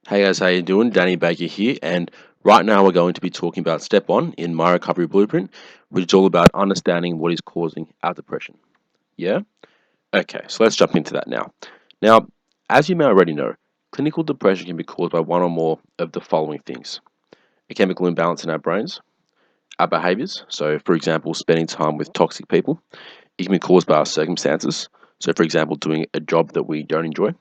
Hey guys, how you doing? Danny Baker here, and right now we're going to be talking about step one in my recovery blueprint, which is all about understanding what is causing our depression. Yeah? Okay, so let's jump into that now. Now, as you may already know, clinical depression can be caused by one or more of the following things: a chemical imbalance in our brains, our behaviors. So, for example, spending time with toxic people. It can be caused by our circumstances. So, for example, doing a job that we don't enjoy.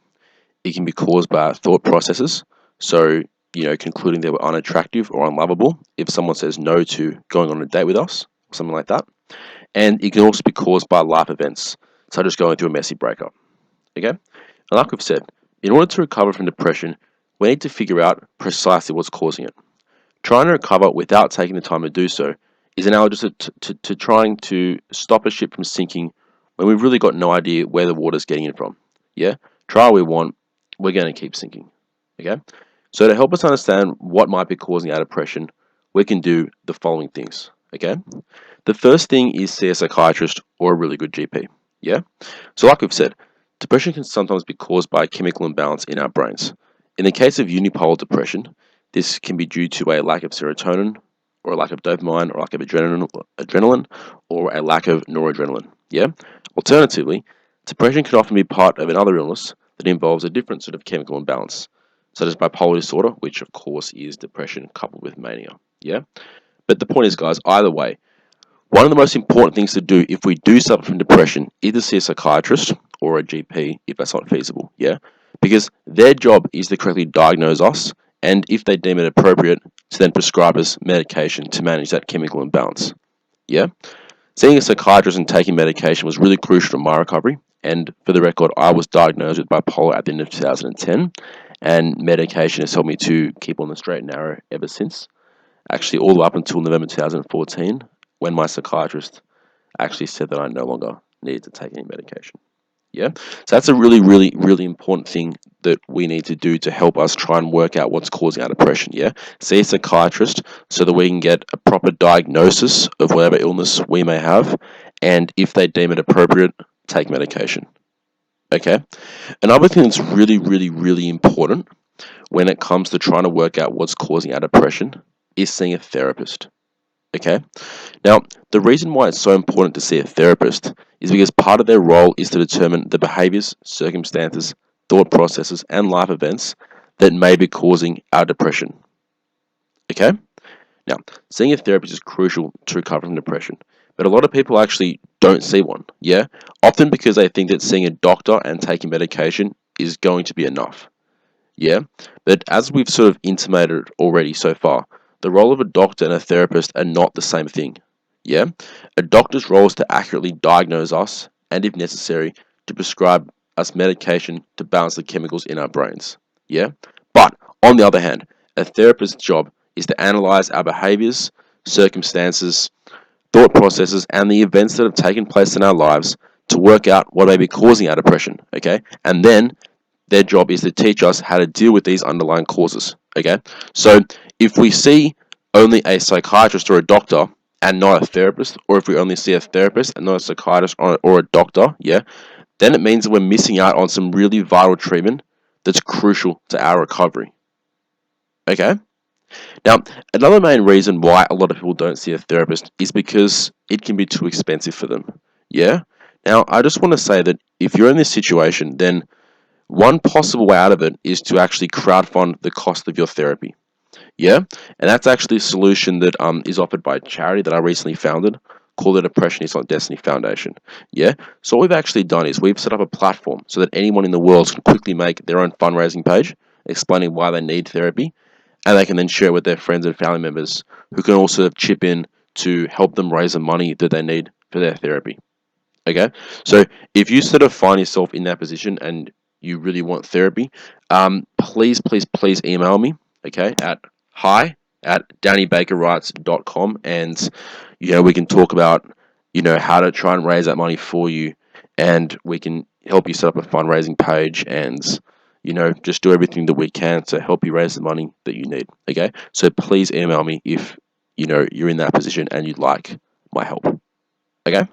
It can be caused by our thought processes. So, concluding they were unattractive or unlovable if someone says no to going on a date with us, or something like that. And it can also be caused by life events, such as going through a messy breakup. Okay? And like we've said, in order to recover from depression, we need to figure out precisely what's causing it. Trying to recover without taking the time to do so is analogous to trying to stop a ship from sinking when we've really got no idea where the water's getting in from. Yeah? Try all we want, we're going to keep sinking. Okay? So to help us understand what might be causing our depression, we can do the following things. Okay? The first thing is see a psychiatrist or a really good GP. Yeah? So like we've said, depression can sometimes be caused by a chemical imbalance in our brains. In the case of unipolar depression, this can be due to a lack of serotonin, or a lack of dopamine, or lack of adrenaline, or a lack of noradrenaline. Yeah? Alternatively, depression can often be part of another illness that involves a different sort of chemical imbalance, such as bipolar disorder, which of course is depression coupled with mania. Yeah? But the point is, guys, either way, one of the most important things to do if we do suffer from depression is to see a psychiatrist or a GP if that's not feasible. Yeah? Because their job is to correctly diagnose us, and if they deem it appropriate, to then prescribe us medication to manage that chemical imbalance. Yeah? Seeing a psychiatrist and taking medication was really crucial to my recovery. And for the record, I was diagnosed with bipolar at the end of 2010, and medication has helped me to keep on the straight and narrow ever since. Actually, all the way up until November 2014, when my psychiatrist actually said that I no longer needed to take any medication. Yeah. So that's a really, really, really important thing that we need to do to help us try and work out what's causing our depression. Yeah. See a psychiatrist so that we can get a proper diagnosis of whatever illness we may have. And if they deem it appropriate, take medication. Okay. Another thing that's really, really, really important when it comes to trying to work out what's causing our depression is seeing a therapist. Okay. Now, the reason why it's so important to see a therapist is because part of their role is to determine the behaviors, circumstances, thought processes, and life events that may be causing our depression. Okay? Now, seeing a therapist is crucial to recover from depression, but a lot of people actually don't see one. Yeah? Often because they think that seeing a doctor and taking medication is going to be enough. Yeah? But as we've sort of intimated already so far, the role of a doctor and a therapist are not the same thing. Yeah? A doctor's role is to accurately diagnose us and, if necessary, to prescribe us medication to balance the chemicals in our brains. Yeah? But, on the other hand, a therapist's job is to analyze our behaviors, circumstances, thought processes, and the events that have taken place in our lives to work out what may be causing our depression. Okay? And then their job is to teach us how to deal with these underlying causes. Okay, so if we see only a psychiatrist or a doctor and not a therapist, or if we only see a therapist and not a psychiatrist or a doctor, yeah, then it means that we're missing out on some really vital treatment that's crucial to our recovery. Okay, now another main reason why a lot of people don't see a therapist is because it can be too expensive for them. Yeah, now I just want to say that if you're in this situation, then one possible way out of it is to actually crowdfund the cost of your therapy. Yeah, and that's actually a solution that is offered by a charity that I recently founded called the Depression is Not Destiny Foundation. Yeah, so what we've actually done is we've set up a platform so that anyone in the world can quickly make their own fundraising page explaining why they need therapy, and they can then share it with their friends and family members who can also chip in to help them raise the money that they need for their therapy. Okay, so if you sort of find yourself in that position and you really want therapy, please, please, please email me, okay, at hi@dannybakerwrites.com, and we can talk about how to try and raise that money for you, and we can help you set up a fundraising page, and just do everything that we can to help you raise the money that you need. Okay, so please email me if you're in that position and you'd like my help. Okay.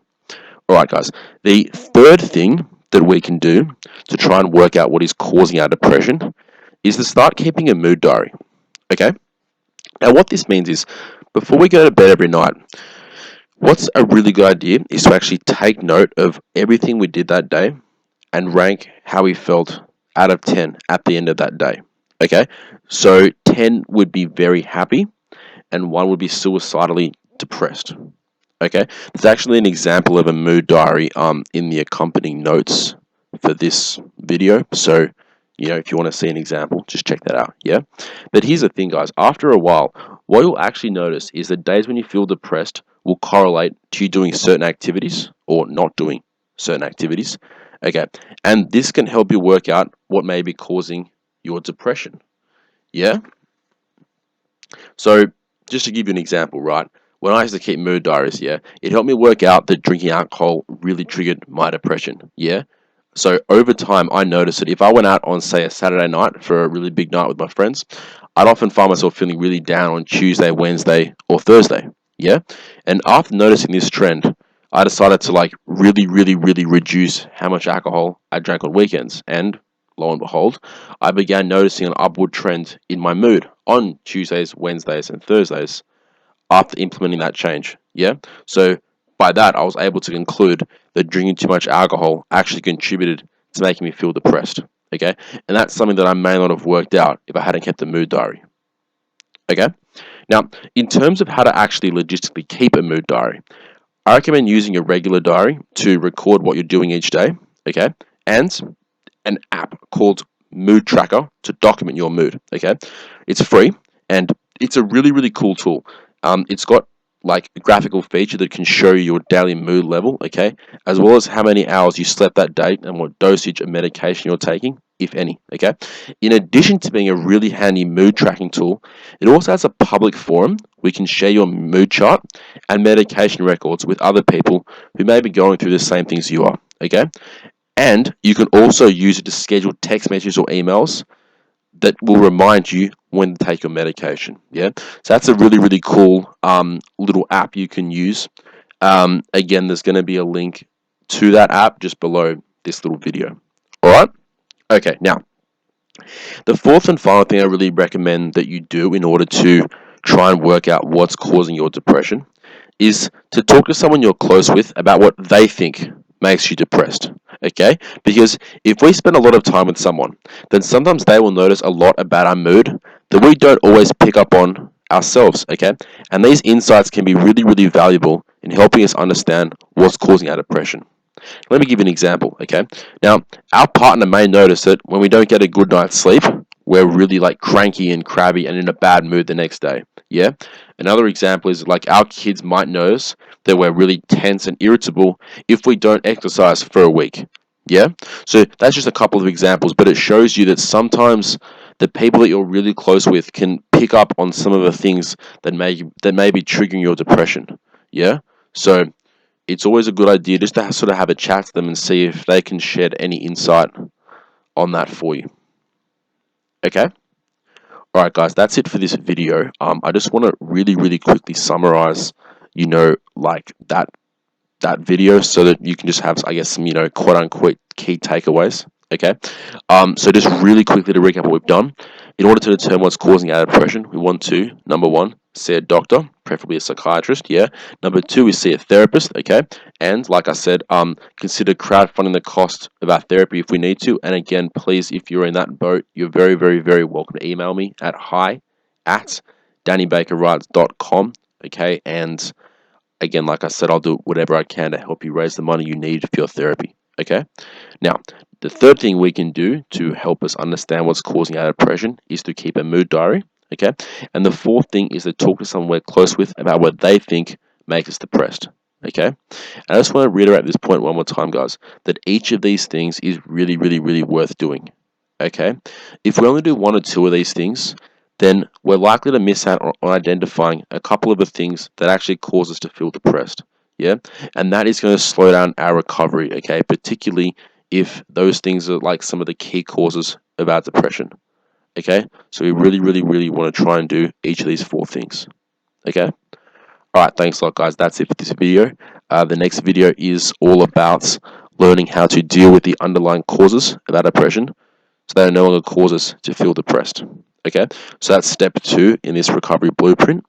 Alright, guys. The third thing that we can do to try and work out what is causing our depression is to start keeping a mood diary. Okay? Now, what this means is, before we go to bed every night, what's a really good idea is to actually take note of everything we did that day and rank how we felt out of 10 at the end of that day. Okay? So 10 would be very happy, and 1 would be suicidally depressed. Okay? There's actually an example of a mood diary in the accompanying notes for this video. So, if you want to see an example, just check that out. Yeah? But here's the thing, guys. After a while, what you'll actually notice is that days when you feel depressed will correlate to you doing certain activities or not doing certain activities. Okay? And this can help you work out what may be causing your depression. Yeah? So, just to give you an example, right? When I used to keep mood diaries, yeah, it helped me work out that drinking alcohol really triggered my depression, yeah? So over time, I noticed that if I went out on, say, a Saturday night for a really big night with my friends, I'd often find myself feeling really down on Tuesday, Wednesday, or Thursday, yeah? And after noticing this trend, I decided to really, really, really reduce how much alcohol I drank on weekends. And lo and behold, I began noticing an upward trend in my mood on Tuesdays, Wednesdays, and Thursdays after implementing that change. Yeah. So by that, I was able to conclude that drinking too much alcohol actually contributed to making me feel depressed. Okay. And that's something that I may not have worked out if I hadn't kept a mood diary. Okay. Now, in terms of how to actually logistically keep a mood diary, I recommend using a regular diary to record what you're doing each day. Okay. And an app called Mood Tracker to document your mood. Okay, it's free and it's a really, really cool tool. It's got a graphical feature that can show you your daily mood level. Okay, as well as how many hours you slept that day and what dosage of medication you're taking, if any. Okay, in addition to being a really handy mood tracking tool, it also has a public forum where you can share your mood chart and medication records with other people who may be going through the same things you are. Okay, and you can also use it to schedule text messages or emails that will remind you when to take your medication. Yeah, so that's a really, really cool little app you can use. Again, there's going to be a link to that app just below this little video. All right. Okay. Now, the fourth and final thing I really recommend that you do in order to try and work out what's causing your depression is to talk to someone you're close with about what they think makes you depressed. Okay? Because if we spend a lot of time with someone, then sometimes they will notice a lot about our mood that we don't always pick up on ourselves. Okay? And these insights can be really, really valuable in helping us understand what's causing our depression. Let me give you an example, okay? Now, our partner may notice that when we don't get a good night's sleep, we're really cranky and crabby and in a bad mood the next day. Yeah? Another example is our kids might notice that we're really tense and irritable if we don't exercise for a week. Yeah? So that's just a couple of examples, but it shows you that sometimes the people that you're really close with can pick up on some of the things that may be triggering your depression. Yeah? So it's always a good idea just to sort of have a chat to them and see if they can shed any insight on that for you. Okay? Alright guys, that's it for this video. I just want to really, really quickly summarize, that video so that you can just have, I guess, some, quote unquote key takeaways. Okay? So just really quickly to recap what we've done. In order to determine what's causing our depression, we want to, number one, see a doctor, preferably a psychiatrist, yeah. Number two, we see a therapist, okay. And like I said, consider crowdfunding the cost of our therapy if we need to. And again, please, if you're in that boat, you're very, very, very welcome to email me at hi@dannybakerwrites.com, okay. And again, like I said, I'll do whatever I can to help you raise the money you need for your therapy, okay. Now, the third thing we can do to help us understand what's causing our depression is to keep a mood diary, okay? And the fourth thing is to talk to someone we're close with about what they think makes us depressed, okay? And I just want to reiterate this point one more time, guys, that each of these things is really, really, really worth doing, okay? If we only do one or two of these things, then we're likely to miss out on identifying a couple of the things that actually cause us to feel depressed, yeah? And that is going to slow down our recovery, okay? Particularly if those things are some of the key causes of our depression, okay? So we really, really, really want to try and do each of these four things, okay? All right, thanks a lot, guys. That's it for this video. The next video is all about learning how to deal with the underlying causes of our depression. so they no longer cause us to feel depressed. Okay, so that's step 2 in this recovery blueprint.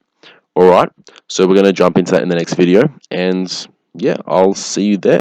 All right, so we're going to jump into that in the next video, and yeah, I'll see you there.